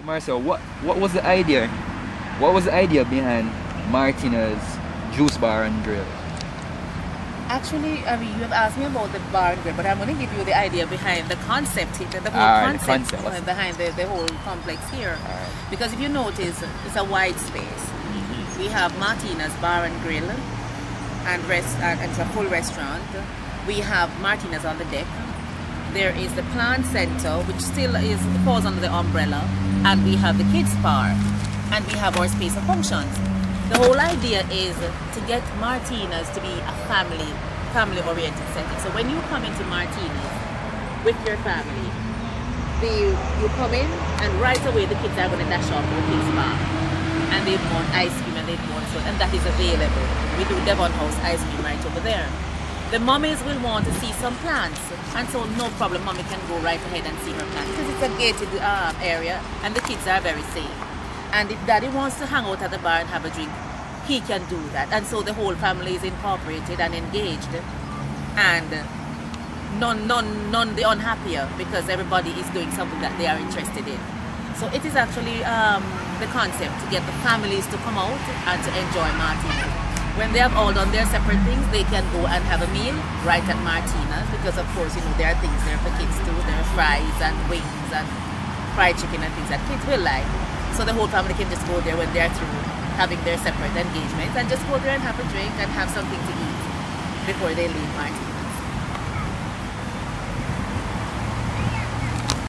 Marcel, what was the idea? What was the idea behind Martina's juice bar and grill? Actually, I mean, you have asked me about the bar and grill, but I'm going to give you the idea behind the concept, the whole concept behind the whole complex here. Because if you notice, it's a wide space. We have Martina's bar and grill, and it's a full restaurant. We have Martina's on the deck. There is the plant center, which still falls under the umbrella, and we have the kids bar, and we have our space of functions. The whole idea is to get Martina's to be a family-oriented setting. So when you come into Martina's with your family, you come in and right away the kids are going to dash off to the kids bar, and they want ice cream and they want food, and that is available. We do Devon House ice cream right over there. The mummies will want to see some plants, and so no problem, mommy can go right ahead and see her plants because it's a gated area and the kids are very safe. And if daddy wants to hang out at the bar and have a drink, he can do that. And so the whole family is incorporated and engaged, and none the unhappier because everybody is doing something that they are interested in. So it is actually the concept to get the families to come out and to enjoy Martina. When they have all done their separate things, they can go and have a meal right at Martina's because of course, you know, there are things there for kids too. There are fries and wings and fried chicken and things that kids will like. So the whole family can just go there when they're through having their separate engagements and just go there and have a drink and have something to eat before they leave Martina.